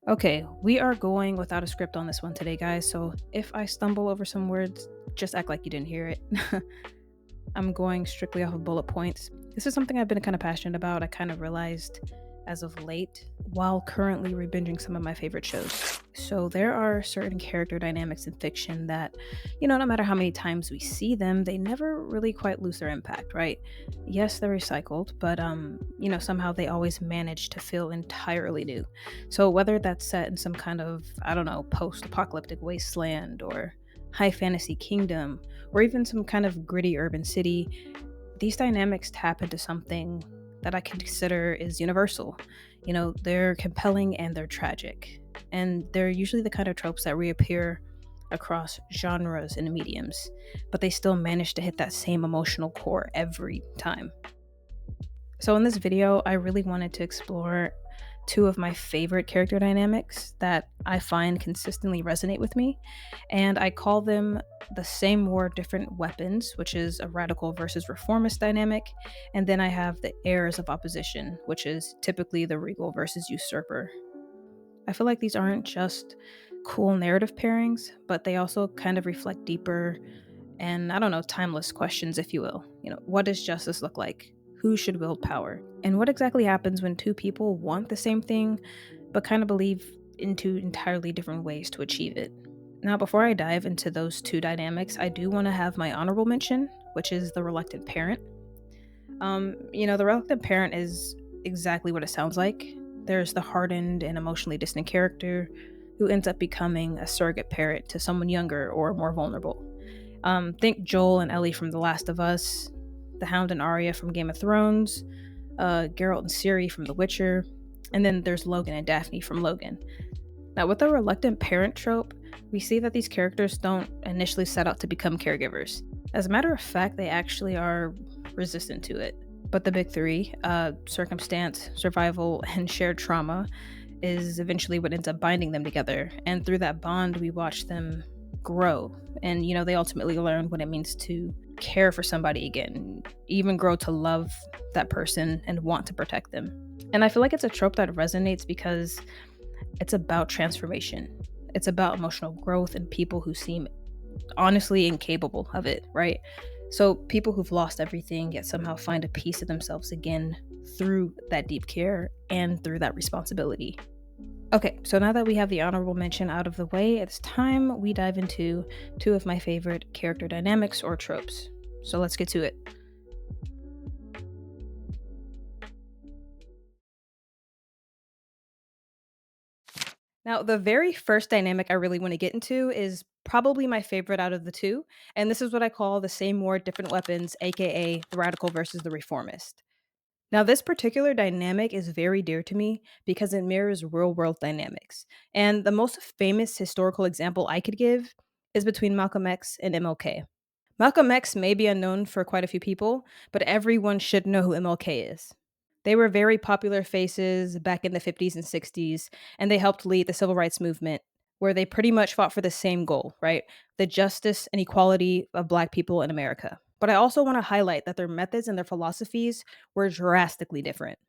Okay, we are going without a script on this one today, guys. So if I stumble over some words, just act like you didn't hear it. I'm going strictly off of bullet points. This is something I've been kind of passionate about. I kind of realized as of late while currently rebinging some of my favorite shows. So there are certain character dynamics in fiction that, no matter how many times we see them, they never really quite lose their impact, right? Yes, they're recycled, but somehow they always manage to feel entirely new. So whether that's set in some kind of, I don't know, post-apocalyptic wasteland or high fantasy kingdom or even some kind of gritty urban city, these dynamics tap into something that I can consider is universal. They're compelling and they're tragic. And they're usually the kind of tropes that reappear across genres and mediums, but they still manage to hit that same emotional core every time. So, in this video, I really wanted to explore two of my favorite character dynamics that I find consistently resonate with me. And I call them the same war, different weapons, which is a radical versus reformist dynamic. And then I have the heirs of opposition, which is typically the regal versus usurper. I feel like these aren't just cool narrative pairings, but they also kind of reflect deeper and, I don't know, timeless questions, if you will. What does justice look like? Who should wield power? And what exactly happens when two people want the same thing, but kind of believe in two entirely different ways to achieve it? Now, before I dive into those two dynamics, I do want to have my honorable mention, which is the reluctant parent. The reluctant parent is exactly what it sounds like. There's the hardened and emotionally distant character who ends up becoming a surrogate parent to someone younger or more vulnerable. Think Joel and Ellie from The Last of Us, the Hound and Arya from Game of Thrones, Geralt and Ciri from The Witcher, and then there's Logan and Daphne from Logan. Now, with the reluctant parent trope, we see that these characters don't initially set out to become caregivers. As a matter of fact, they actually are resistant to it. But the big three, circumstance, survival, and shared trauma, is eventually what ends up binding them together. And through that bond, we watch them grow. And, they ultimately learn what it means to care for somebody again, even grow to love that person and want to protect them. And I feel like it's a trope that resonates because it's about transformation. It's about emotional growth and people who seem honestly incapable of it, right? So people who've lost everything yet somehow find a piece of themselves again through that deep care and through that responsibility. Okay, so now that we have the honorable mention out of the way, it's time we dive into two of my favorite character dynamics or tropes. So let's get to it. Now, the very first dynamic I really want to get into is probably my favorite out of the two, and this is what I call the same war, different weapons, aka the radical versus the reformist. Now, this particular dynamic is very dear to me because it mirrors real world dynamics. And the most famous historical example I could give is between Malcolm X and MLK. Malcolm X may be unknown for quite a few people, but everyone should know who MLK is. They were very popular faces back in the 50s and 60s, and they helped lead the civil rights movement, where they pretty much fought for the same goal, right? The justice and equality of Black people in America. But I also want to highlight that their methods and their philosophies were drastically different.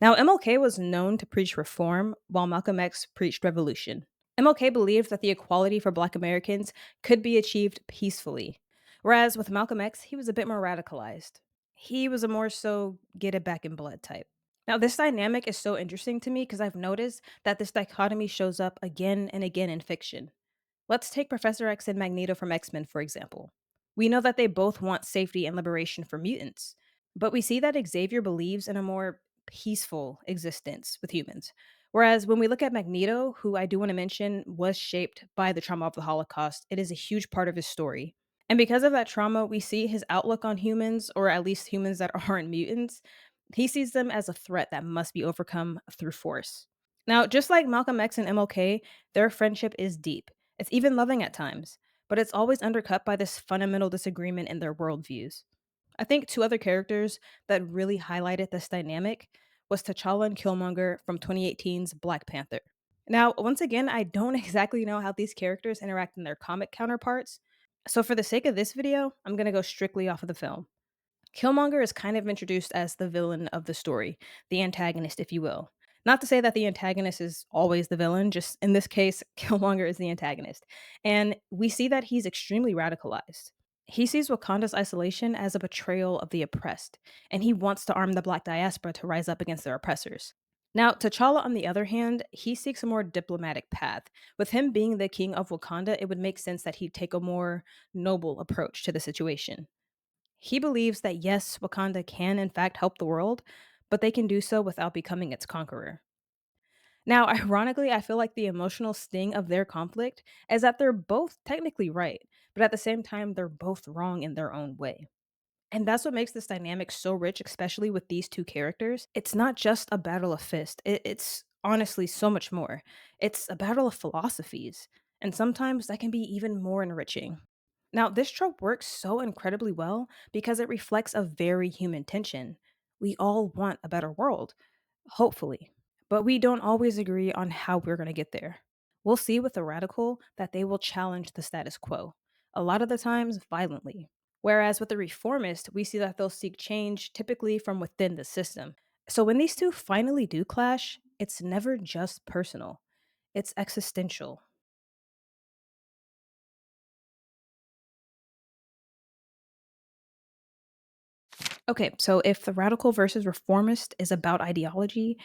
Now, MLK was known to preach reform, while Malcolm X preached revolution. MLK believed that the equality for Black Americans could be achieved peacefully, whereas with Malcolm X, he was a bit more radicalized. He was a more so get it back in blood type. Now, this dynamic is so interesting to me because I've noticed that this dichotomy shows up again and again in fiction. Let's take Professor X and Magneto from X Men, for example. We know that they both want safety and liberation for mutants, but we see that Xavier believes in a more peaceful existence with humans. Whereas when we look at Magneto, who I do want to mention was shaped by the trauma of the Holocaust, it is a huge part of his story. And because of that trauma, we see his outlook on humans, or at least humans that aren't mutants. He sees them as a threat that must be overcome through force. Now, just like Malcolm X and MLK, their friendship is deep. It's even loving at times, but it's always undercut by this fundamental disagreement in their worldviews. I think two other characters that really highlighted this dynamic was T'Challa and Killmonger from 2018's Black Panther. Now, once again, I don't exactly know how these characters interact in their comic counterparts, so for the sake of this video, I'm going to go strictly off of the film. Killmonger is kind of introduced as the villain of the story, the antagonist, if you will. Not to say that the antagonist is always the villain, just in this case, Killmonger is the antagonist. And we see that he's extremely radicalized. He sees Wakanda's isolation as a betrayal of the oppressed, and he wants to arm the black diaspora to rise up against their oppressors. Now, T'Challa, on the other hand, he seeks a more diplomatic path. With him being the king of Wakanda, it would make sense that he'd take a more noble approach to the situation. He believes that yes, Wakanda can in fact help the world, but they can do so without becoming its conqueror. Now, ironically, I feel like the emotional sting of their conflict is that they're both technically right, but at the same time, they're both wrong in their own way. And that's what makes this dynamic so rich, especially with these two characters. It's not just a battle of fist, it's honestly so much more. It's a battle of philosophies, and sometimes that can be even more enriching. Now, this trope works so incredibly well because it reflects a very human tension. We all want a better world, hopefully, but we don't always agree on how we're going to get there. We'll see with the radical that they will challenge the status quo, a lot of the times violently. Whereas with the reformist, we see that they'll seek change typically from within the system. So when these two finally do clash, it's never just personal, it's existential. Okay, so if the radical versus reformist is about ideology,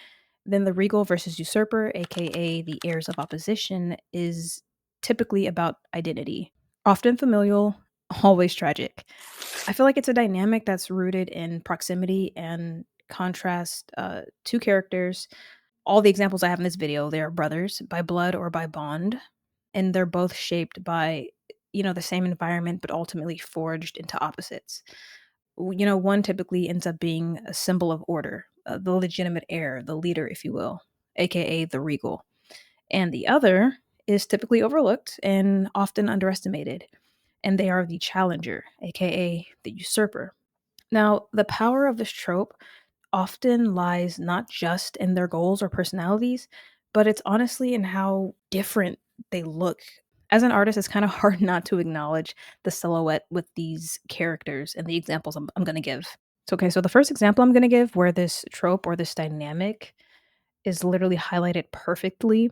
then the regal versus usurper, aka the heirs of opposition, is typically about identity. Often familial, always tragic. I feel like it's a dynamic that's rooted in proximity and contrast. Two characters. All the examples I have in this video, they are brothers by blood or by bond, and they're both shaped by the same environment, but ultimately forged into opposites. One typically ends up being a symbol of order, the legitimate heir, the leader, if you will, aka the regal, and the other is typically overlooked and often underestimated, and they are the challenger, aka the usurper. Now, the power of this trope often lies not just in their goals or personalities, but it's honestly in how different they look. As an artist, it's kind of hard not to acknowledge the silhouette with these characters and the examples I'm going to give. So, okay, so the first example I'm going to give where this trope or this dynamic is literally highlighted perfectly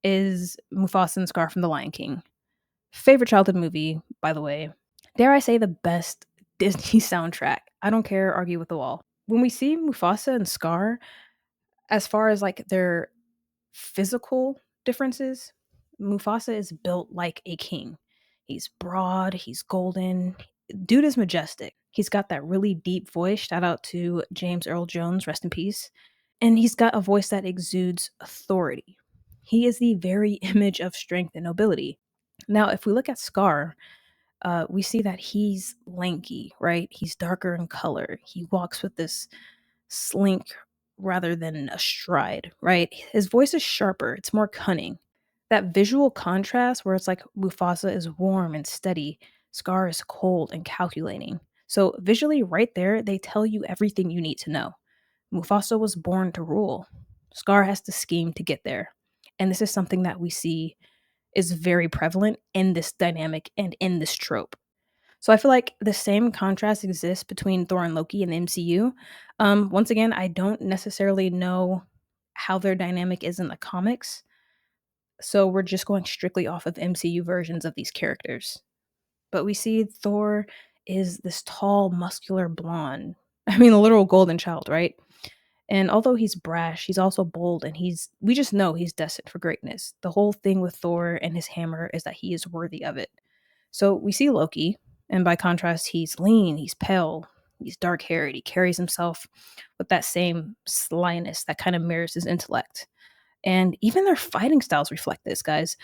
is Mufasa and Scar from The Lion King. Favorite childhood movie, by the way. Dare I say the best Disney soundtrack. I don't care, argue with the wall. When we see Mufasa and Scar, as far as like their physical differences, Mufasa is built like a king. He's broad, he's golden. Dude is majestic. He's got that really deep voice. Shout out to James Earl Jones, rest in peace. And he's got a voice that exudes authority. He is the very image of strength and nobility. Now, if we look at Scar, we see that he's lanky, right? He's darker in color. He walks with this slink rather than a stride, right? His voice is sharper, it's more cunning. That visual contrast where it's like Mufasa is warm and steady, Scar is cold and calculating. So, visually, right there, they tell you everything you need to know. Mufasa was born to rule, Scar has to scheme to get there. And this is something that we see is very prevalent in this dynamic and in this trope. So I feel like the same contrast exists between Thor and Loki in the MCU. Once again, I don't necessarily know how their dynamic is in the comics, so we're just going strictly off of MCU versions of these characters. But we see Thor is this tall, muscular blonde. I mean, the literal golden child, right? And although he's brash, he's also bold and we just know he's destined for greatness. The whole thing with Thor and his hammer is that he is worthy of it. So we see Loki, and by contrast, he's lean, he's pale, he's dark haired, he carries himself with that same slyness that kind of mirrors his intellect. And even their fighting styles reflect this, guys.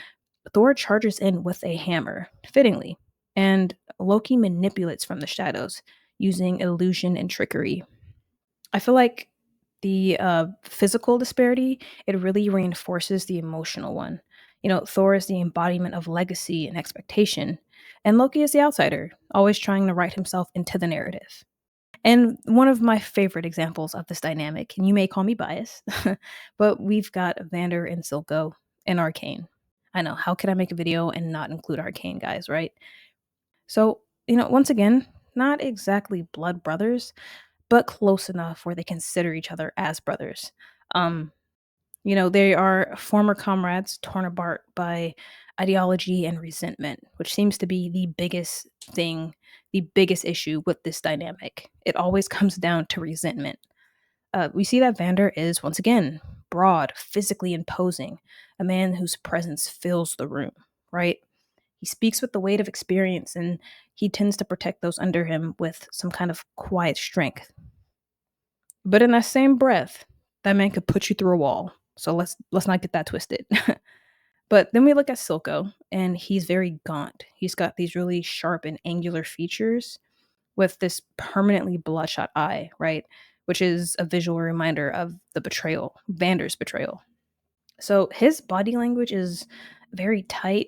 Thor charges in with a hammer, fittingly, and Loki manipulates from the shadows using illusion and trickery. I feel like the physical disparity, it really reinforces the emotional one. Thor is the embodiment of legacy and expectation, and Loki is the outsider, always trying to write himself into the narrative. And one of my favorite examples of this dynamic, and you may call me biased, but we've got Vander and Silco in Arcane. I know, how could I make a video and not include Arcane, guys, right? So, once again, not exactly blood brothers, but close enough where they consider each other as brothers. Um, They are former comrades torn apart by ideology and resentment, which seems to be the biggest thing, the biggest issue with this dynamic. It always comes down to resentment. We see that Vander is, once again, broad, physically imposing, a man whose presence fills the room, right? He speaks with the weight of experience and he tends to protect those under him with some kind of quiet strength. But in that same breath, that man could put you through a wall. So let's not get that twisted. But then we look at Silco, and he's very gaunt. He's got these really sharp and angular features with this permanently bloodshot eye, right? Which is a visual reminder of the betrayal, Vander's betrayal. So his body language is very tight,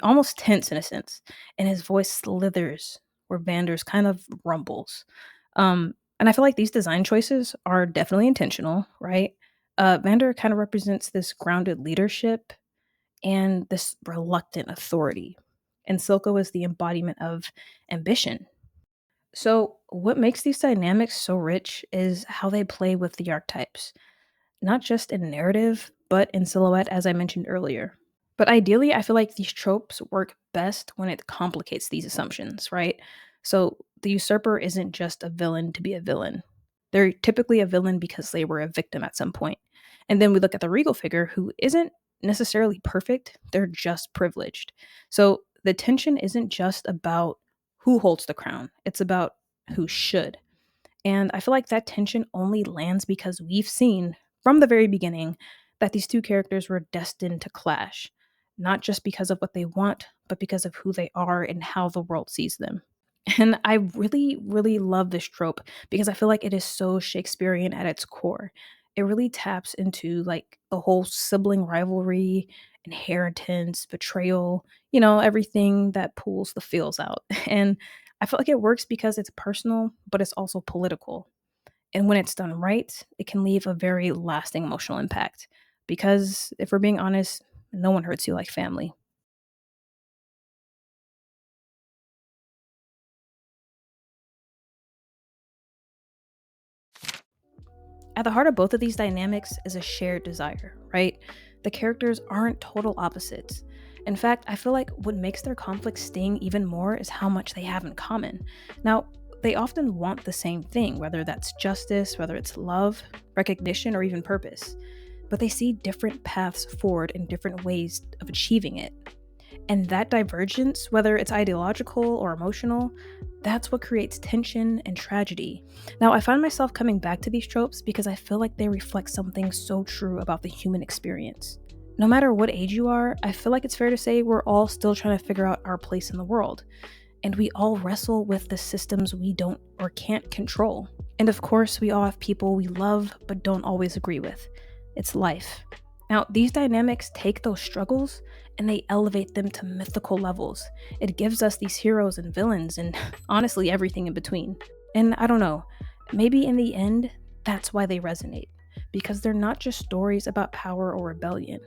almost tense in a sense, and his voice slithers where Vander's kind of rumbles. And I feel like these design choices are definitely intentional, right? Vander kind of represents this grounded leadership and this reluctant authority. And Silco is the embodiment of ambition. So, what makes these dynamics so rich is how they play with the archetypes, not just in narrative, but in silhouette, as I mentioned earlier. But ideally, I feel like these tropes work best when it complicates these assumptions, right? So the usurper isn't just a villain to be a villain. They're typically a villain because they were a victim at some point. And then we look at the regal figure who isn't necessarily perfect, they're just privileged. So the tension isn't just about who holds the crown, it's about who should. And I feel like that tension only lands because we've seen from the very beginning that these two characters were destined to clash, not just because of what they want, but because of who they are and how the world sees them. And I really, really love this trope because I feel like it is so Shakespearean at its core. It really taps into like the whole sibling rivalry, inheritance, betrayal, everything that pulls the feels out. And I feel like it works because it's personal, but it's also political. And when it's done right, it can leave a very lasting emotional impact. Because if we're being honest, no one hurts you like family. At the heart of both of these dynamics is a shared desire, right? The characters aren't total opposites. In fact, I feel like what makes their conflict sting even more is how much they have in common. Now, they often want the same thing, whether that's justice, whether it's love, recognition, or even purpose. But they see different paths forward and different ways of achieving it. And that divergence, whether it's ideological or emotional, that's what creates tension and tragedy. Now, I find myself coming back to these tropes because I feel like they reflect something so true about the human experience. No matter what age you are, I feel like it's fair to say we're all still trying to figure out our place in the world. And we all wrestle with the systems we don't or can't control. And of course, we all have people we love but don't always agree with. It's life. Now, these dynamics take those struggles and they elevate them to mythical levels. It gives us these heroes and villains and honestly everything in between. And I don't know, maybe in the end, that's why they resonate. Because they're not just stories about power or rebellion,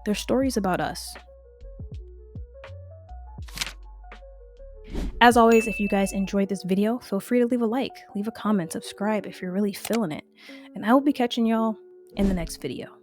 they're stories about us. As always, if you guys enjoyed this video, feel free to leave a like, leave a comment, subscribe if you're really feeling it. And I will be catching y'all in the next video.